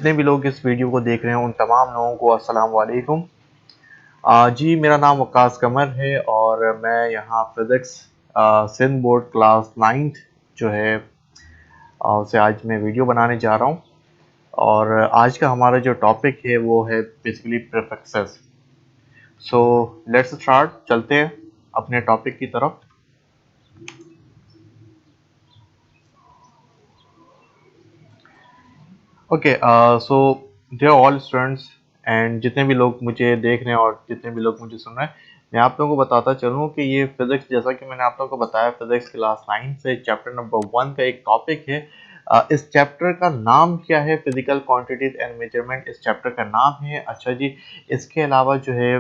जितने भी लोग इस वीडियो को देख रहे हैं उन तमाम लोगों को अस्सलाम वालेकुम। जी मेरा नाम वक्कास कमर है और मैं यहाँ physics Sindh board class 9th जो है उसे आज मैं वीडियो बनाने जा रहा हूँ। और आज का हमारा जो टॉपिक है वो है basically prefixes. So let's start, चलते हैं अपने टॉपिक की तरफ। Okay, so dear all students and जितने भी लोग मुझे देख रहे हैं और जितने भी लोग मुझे सुन रहे हैं, मैं आप लोगों को बताता चलूँ कि ये फिज़िक्स, जैसा कि मैंने आप लोगों को बताया, फिज़िक्स क्लास 9 से चैप्टर नंबर 1 का एक टॉपिक है। इस चैप्टर का नाम क्या है? फिजिकल क्वांटिटीज एंड मेजरमेंट इस चैप्टर का नाम है। अच्छा जी, इसके अलावा जो है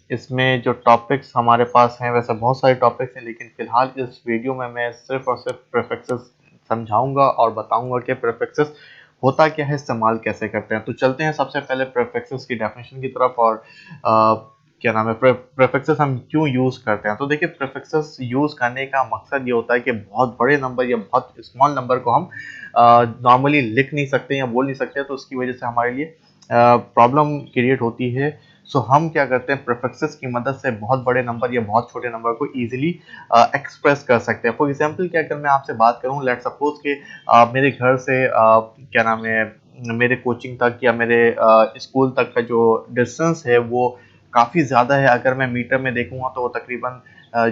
इसमें जो टॉपिक्स हमारे पास हैं, वैसे बहुत सारे टॉपिक्स हैं, लेकिन फ़िलहाल इस वीडियो में मैं सिर्फ और सिर्फ प्रीफिक्सेस समझाऊंगा और बताऊंगा कि प्रीफिक्सेस होता क्या है, इस्तेमाल कैसे करते हैं। तो चलते हैं सबसे पहले प्रीफिक्सेस की डेफिनेशन की तरफ और क्या नाम है, प्रीफिक्सेस हम क्यों यूज़ करते हैं। तो देखिए, प्रीफिक्सेस यूज़ करने का मकसद ये होता है कि बहुत बड़े नंबर या बहुत स्मॉल नंबर को हम नॉर्मली लिख नहीं सकते या बोल नहीं सकते, तो उसकी वजह से हमारे लिए प्रॉब्लम क्रिएट होती है। सो हम क्या करते हैं, प्रीफिक्सेस की मदद से बहुत बड़े नंबर या बहुत छोटे नंबर को ईजिली एक्सप्रेस कर सकते हैं। फॉर एग्जांपल कि अगर मैं आपसे बात करूं, लेट सपोज कि मेरे घर से क्या नाम है, मेरे कोचिंग तक या मेरे स्कूल तक का जो डिस्टेंस है वो काफ़ी ज़्यादा है। अगर मैं मीटर में देखूंगा तो वो तकरीबन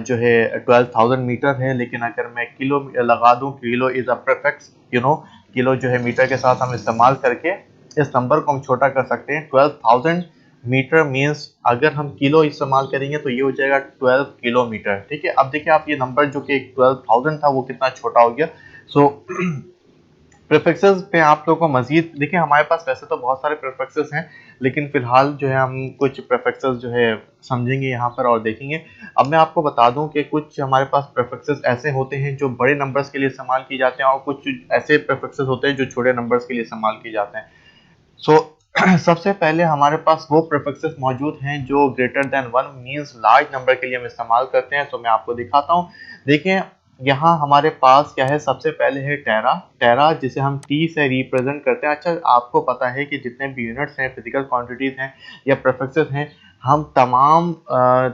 जो है 12,000 मीटर है। लेकिन अगर मैं किलो लगा दूं, kilo is a prefix, kilo जो है मीटर के साथ हम इस्तेमाल करके इस नंबर को हम छोटा कर सकते हैं। 12,000 मीटर मीन्स अगर हम किलो इस्तेमाल करेंगे तो ये हो जाएगा 12 किलोमीटर। ठीक है, अब देखिए आप, ये नंबर जो कि 12,000 था वो कितना छोटा हो गया। सो प्रीफिक्सेस पे आप लोगों को मजीद देखिए, हमारे पास वैसे तो बहुत सारे प्रीफिक्सेस हैं, लेकिन फिलहाल जो है हम कुछ प्रीफिक्सेस जो है समझेंगे यहाँ पर और देखेंगे। अब मैं आपको बता दूं कि कुछ हमारे पास प्रीफिक्सेस ऐसे होते हैं जो बड़े नंबर्स के लिए इस्तेमाल किए जाते हैं और कुछ ऐसे प्रीफिक्सेस होते हैं जो छोटे नंबर्स के लिए इस्तेमाल किए जाते हैं। सो सबसे पहले हमारे पास वो प्रीफिक्सेस मौजूद हैं जो greater than 1 means large number के लिए हम इस्तेमाल करते हैं। तो मैं आपको दिखाता हूँ। देखिए, यहाँ हमारे पास क्या है, सबसे पहले है टेरा। टेरा जिसे हम टी से रिप्रेजेंट करते हैं। अच्छा, आपको पता है कि जितने भी यूनिट्स हैं, फिजिकल क्वांटिटीज हैं या प्रीफिक्सेस हैं, हम तमाम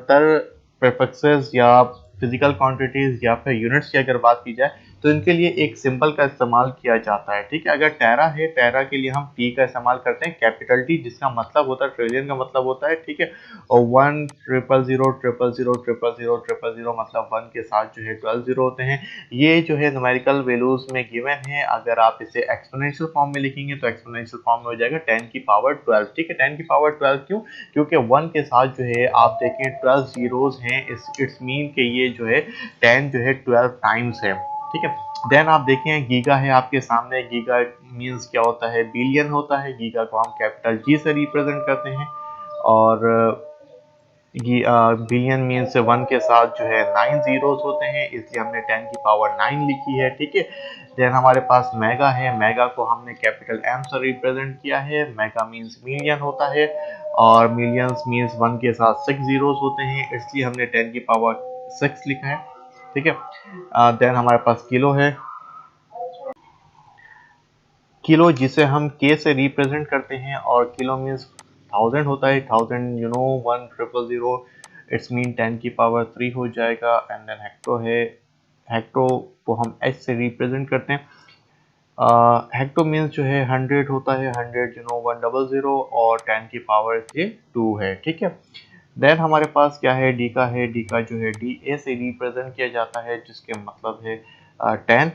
तर प्रीफिक्सेस या फिजिकल क्वांटिटीज या फिर यूनिट्स की अगर बात की जाए तो इनके लिए एक सिंबल का इस्तेमाल किया जाता है। ठीक है, अगर टेरा है, टेरा के लिए हम टी का इस्तेमाल करते हैं, कैपिटल टी, जिसका मतलब होता है ट्रिलियन का मतलब होता है। ठीक है, और 1 000 000 000 000 000 मतलब 1 के साथ जो है 12 जीरो होते हैं। ये जो है न्यूमेरिकल वैल्यूज में गिवन है। अगर आप इसे एक्सपोनेंशियल फॉर्म में लिखेंगे तो एक्सपोनेंशियल फॉर्म में हो जाएगा 10 की पावर 12। ठीक है, 10 की पावर 12 क्यों? क्योंकि 1 के साथ जो है आप देखें 12 जीरोज हैं। इट्स मीन कि ये जो है 10 जो है 12 टाइम्स है। ठीक है, देन आप देखें गीगा है आपके सामने। गीगा मींस क्या होता है? बिलियन होता है। गीगा को हम कैपिटल जी से रिप्रेजेंट करते हैं और बिलियन मीन्स 1 के साथ जो है 9 जीरोस होते हैं, इसलिए हमने 10 की पावर 9 लिखी है। ठीक है, देन हमारे पास मेगा है। मेगा को हमने कैपिटल एम से रिप्रेजेंट किया है। मेगा मीन्स मिलियन होता है और मिलियंस मीन्स 1 के साथ 6 जीरोस होते हैं, इसलिए हमने 10 की पावर 6 लिखा है। ठीक है, देन हमारे पास किलो है। किलो जिसे हम के से रिप्रेजेंट करते हैं और किलो मीन्स 1000 होता है। 1000 1 000 इट्स मीन 10 की पावर 3 हो जाएगा। एंड देन हेक्टो है। हेक्टो को हम एच से रिप्रेजेंट करते हैं। हेक्टो मीन्स जो है 100 होता है। 100 100 और 10 की पावर ये 2 है। ठीक है, देन हमारे पास क्या है, डी का है। डी का जो है डी ए से रिप्रेजेंट किया जाता है, जिसके मतलब है 10।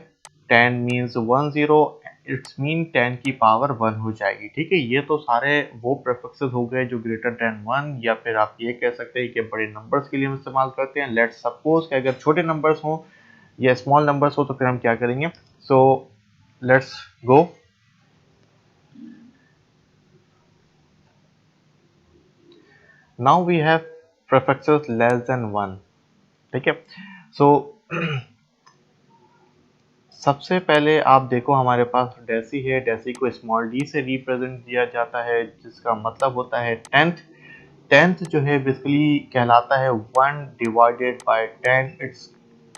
10 मीन्स 10, इट्स मीन 10 की पावर 1 हो जाएगी। ठीक है, ये तो सारे वो प्रीफिक्सेस हो गए जो ग्रेटर देन 1 या फिर आप ये कह सकते हैं कि बड़े नंबर्स के लिए हम इस्तेमाल करते हैं। लेट्स सपोज कि अगर छोटे नंबर्स हों या स्मॉल नंबर्स हो तो फिर हम क्या करेंगे। So let's go. Now we have prefixes less than 1। ठीक है, सो सबसे पहले आप देखो हमारे पास डेसी है। डेसी को स्मॉल डी से रिप्रेजेंट किया जाता है, जिसका मतलब होता है 10th। 10th जो है बेसिकली कहलाता है 1 डिवाइडेड बाय 10। It's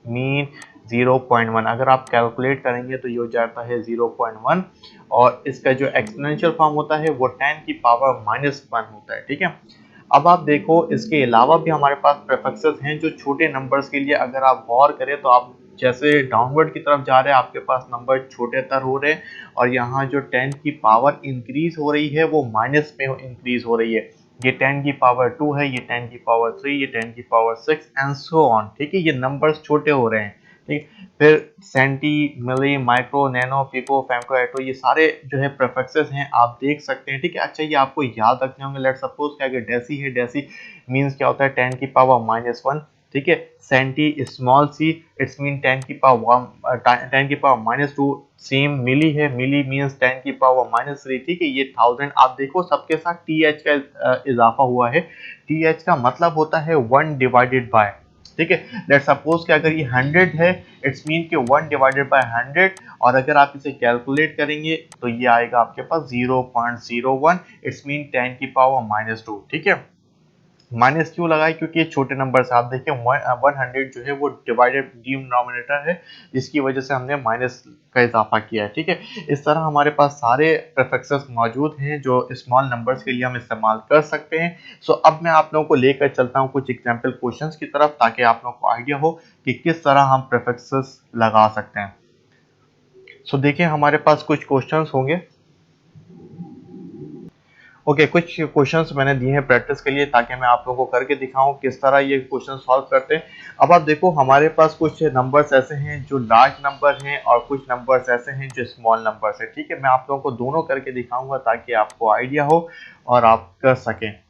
mean 0.1। अगर आप कैलकुलेट करेंगे तो ये हो जाता है 0.1, और इसका जो एक्सपोनेंशियल फॉर्म होता है वो 10 की पावर -1 होता है। ठीक है, अब आप देखो इसके अलावा भी हमारे पास प्रीफिक्सेस हैं जो छोटे नंबर्स के लिए, अगर आप गौर करें तो आप जैसे डाउनवर्ड की तरफ जा रहे हैं आपके पास नंबर छोटे तर हो रहे हैं, और यहाँ जो 10 की पावर इंक्रीज हो रही है वो माइनस में इंक्रीज हो रही है। ये 10 की पावर 2 है, ये 10 की पावर 3, ये 10 की पावर 6 एंड सो ऑन। ठीक है, ये नंबर्स छोटे हो रहे हैं। ठीक, फिर सेंटी, मिली, माइक्रो, नैनो, पिको, फेमटो, एटो, ये सारे जो है प्रीफिक्सेस हैं आप देख सकते हैं। ठीक है, अच्छा ये आपको याद रखने होंगे। लेट सपोज क्या कि डेसी है, डेसी मींस क्या होता है 10 की पावर -1। ठीक है, centi small c it's mean 10 की पावर 10 की पावर -2। सेम मिली है, मिली मींस 10 की पावर -3। ठीक है, ये 1000 आप देखो सबके साथ टीएच का इजाफा हुआ है। टीएच का मतलब होता है 1 डिवाइडेड बाय। ठीक है, लेट सपोज कि अगर ये 100 है इट्स मीन कि 1 डिवाइडेड बाय 100, और अगर आप इसे कैलकुलेट करेंगे तो ये आएगा आपके पास 0.01, इट्स मीन 10 की पावर -2। ठीक है, माइनस क्यों लगाए, क्योंकि ये छोटे नंबर से आप देखिए 100 जो है वो डिवाइडेड डिनोमिनेटर है, जिसकी वजह से हमने माइनस का इजाफा किया है। ठीक है, इस तरह हमारे पास सारे प्रीफिक्सेस मौजूद हैं जो स्मॉल नंबर्स के लिए हम इस्तेमाल कर सकते हैं। सो अब मैं आप लोगों को लेकर चलता हूं कुछ एग्जांपल क्वेश्चंस की तरफ, ताकि आप लोगों को आइडिया हो कि किस तरह हम प्रीफिक्सेस लगा सकते हैं। सो देखिए हमारे पास कुछ क्वेश्चंस होंगे। ओके, कुछ क्वेश्चंस मैंने दिए हैं प्रैक्टिस के लिए, ताकि मैं आप लोगों को करके दिखाऊं किस तरह ये क्वेश्चन सॉल्व करते हैं। अब आप देखो हमारे पास कुछ नंबर्स ऐसे हैं जो लार्ज नंबर हैं, और कुछ नंबर्स ऐसे हैं जो स्मॉल नंबर्स हैं। ठीक है, मैं आप लोगों को दोनों करके दिखाऊंगा ताकि आपको आइडिया हो और आप कर सकें।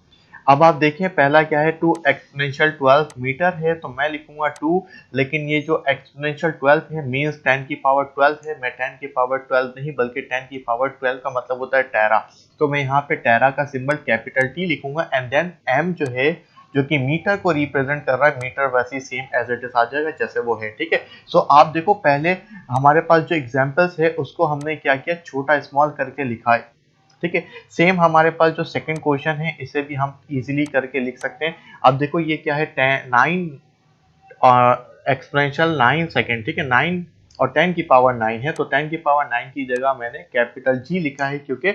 अब आप देखिए पहला क्या है, 2 एक्सपोनेंशियल 12 मीटर है, तो मैं लिखूंगा 2, लेकिन ये जो एक्सपोनेंशियल 12 है मींस 10 की पावर 12 है। मैं 10 की पावर 12 नहीं बल्कि 10 की पावर 12 का मतलब होता है टेरा, तो मैं यहाँ पे टेरा का सिंबल कैपिटल टी लिखूंगा, एंड देन एम जो है जो कि मीटर को रिप्रेजेंट कर रहा है, मीटर वैसे ही सेम एज इट इज आ जाएगा जैसे वो है। ठीक है, सो आप देखो पहले हमारे पास जो एग्जांपल्स है उसको हमने क्या किया, छोटा स्मॉल करके लिखा है। ठीक है, सेम हमारे पास जो सेकंड क्वेश्चन है इसे भी हम इजीली करके लिख सकते हैं। अब देखो ये क्या है, 9 एक्सपोनेंशियल 9 सेकेंड। ठीक है, 9 और 10 की पावर 9 है, तो 10 की पावर 9 की जगह मैंने कैपिटल जी लिखा है, क्योंकि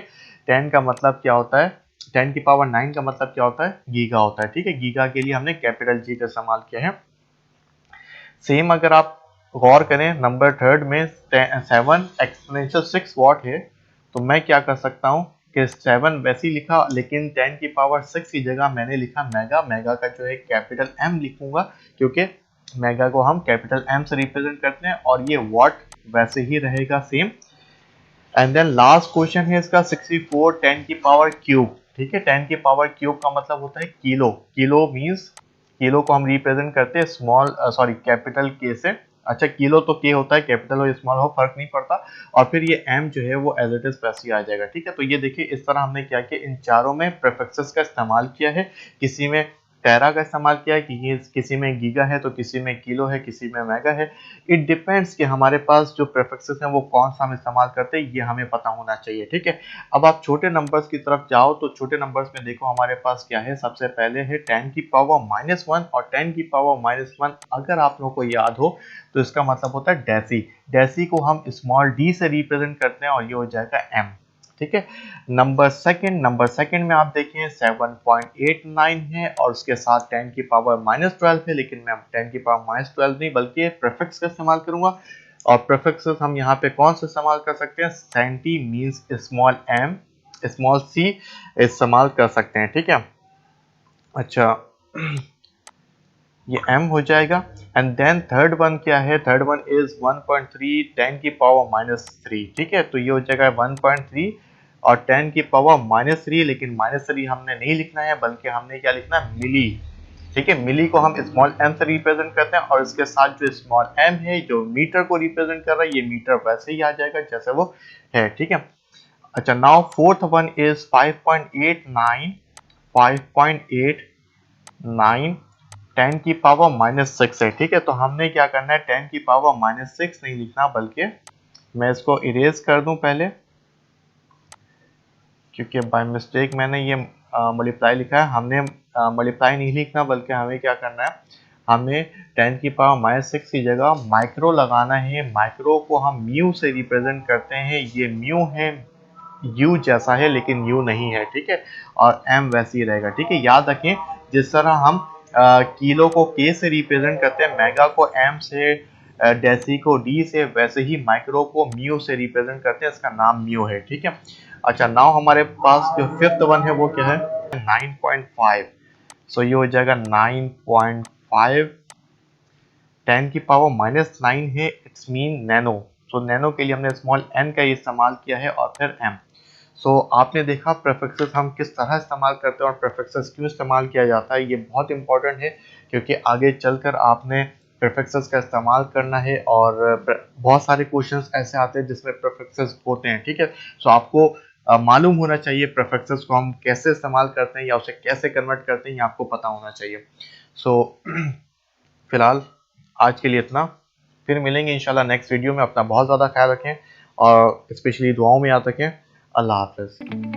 10 का मतलब क्या होता है, 10 की पावर 9 का मतलब क्या होता है, गीगा होता है। ठीक है, गीगा के लिए हमने कैपिटल जी का इस्तेमाल किया है। सेम अगर आप गौर करें नंबर थर्ड में 7 एक्सपोनेंशियल 6 वॉट है, तो मैं क्या कर सकता हूँ कि 7 वैसे ही लिखा, लेकिन 10 की पावर 6 की जगह मैंने लिखा मेगा। मेगा का जो है कैपिटल एम लिखूंगा, क्योंकि मेगा को हम कैपिटल एम से रिप्रेजेंट करते हैं, और ये वॉट वैसे ही रहेगा same. And then last question है इसका 64 10 की पावर क्यूब। ठीक है, 10 की पावर क्यूब का मतलब होता है किलो। किलो मींस किलो को हम रिप्रेजेंट करते हैं स्मॉल सॉरी कैपिटल के से। अच्छा, किलो तो के होता है, कैपिटल हो स्मॉल हो फर्क नहीं पड़ता, और फिर ये एम जो है वो एज इट इज वैसे ही आ जाएगा। ठीक है, तो ये देखिए इस तरह हमने क्या किया, इन चारों में प्रीफिक्सेस का इस्तेमाल किया है। किसी में टेरा का इस्तेमाल किया है, कि ये किसी में गीगा है, तो किसी में किलो है, किसी में मेगा है। इट डिपेंड्स कि हमारे पास जो प्रीफिक्सेस हैं वो कौन सा हम इस्तेमाल करते हैं, ये हमें पता होना चाहिए। ठीक है, अब आप छोटे नंबर्स की तरफ जाओ, तो छोटे नंबर्स में देखो हमारे पास क्या है, सबसे पहले है 10 की पावर -1, और 10 की पावर -1 अगर आप लोगों को याद हो तो इसका मतलब होता है डेसी। डेसी को हम स्मॉल डी से रिप्रेजेंट करते हैं, और ये हो जाएगा एम। ठीक है, नंबर सेकंड में आप देखें 7.89 है, और उसके साथ 10 की पावर -12 है, लेकिन मैं 10 की पावर -12 नहीं बल्कि प्रीफिक्स का इस्तेमाल करूंगा। और प्रीफिक्सेस हम यहाँ पे कौन सा इस्तेमाल कर सकते हैं, centi means small m, small c इस्तेमाल कर सकते हैं। ठीक है, अच्छा ये m हो जाएगा। एंड देन थर्ड वन क्या है, थर्ड वन इज 1.3 10 की पावर -3। ठीक है, तो ये हो जाएगा 1.3 और 10 की पावर -3, लेकिन -3 हमने नहीं लिखना है बल्कि हमने क्या लिखना है, मिली। ठीक है, मिली को हम स्मॉल m से रिप्रेजेंट करते हैं, और इसके साथ जो स्मॉल m है जो मीटर को रिप्रेजेंट कर रहा है, ये मीटर वैसे ही आ जाएगा जैसे वो है। ठीक है, अच्छा नाउ फोर्थ वन इज 5.89 5.89 10 की पावर -6 है। ठीक है, तो हमने क्या करना है, 10 की पावर -6 नहीं लिखना, बल्कि मैं इसको इरेज कर दूं पहले, क्योंकि बाय मिस्टेक मैंने ये मल्टीप्लाई लिखा है। हमने मल्टीप्लाई नहीं लिखना, बल्कि हमें क्या करना है, हमें 10⁻⁻⁶ की जगह माइक्रो लगाना है। माइक्रो को हम म्यू से रिप्रेजेंट करते हैं। ये म्यू है, यू जैसा है लेकिन यू नहीं है, ठीक है, और एम वैसे ही रहेगा, ठीक है। याद रखें, जिस तरह हम किलो को के से रिप्रेजेंट करते हैं, मेगा को एम से, डेसी को डी से, वैसे ही माइक्रो को म्यू से रिप्रेजेंट करते हैं। इसका नाम म्यू है, ठीक है। अच्छा, नाउ हमारे पास जो फिफ्थ वन है वो क्या है, 9.5। सो ये हो जाएगा 9.5। 10⁻⁻⁹ है, it's mean nano. So nano के लिए हमने स्मॉल n का इस्तेमाल किया है और फिर m। सो आपने देखा प्रेफिक्सेस हम किस तरह इस्तेमाल करते हैं और प्रेफिक्सेस क्यों इस्तेमाल किया जाता है। ये बहुत इंपॉर्टेंट है क्योंकि आगे चलकर आपने प्रेफिक्सेस का इस्तेमाल करना है और बहुत सारे क्वेश्चंस ऐसे आते हैं जिसमें प्रेफिक्सेस होते हैं, ठीक है। सो आपको मालूम होना चाहिए प्रेफिक्सेस को हम कैसे इस्तेमाल करते हैं या उसे कैसे कन्वर्ट करते हैं, ये आपको पता होना चाहिए। सो फिलहाल आज के लिए इतना, फिर मिलेंगे इंशाल्लाह नेक्स्ट वीडियो में। अपना बहुत ज़्यादा ख्याल रखें और स्पेशली दुआओं में याद रखें। अल्लाह हाफ़िज़।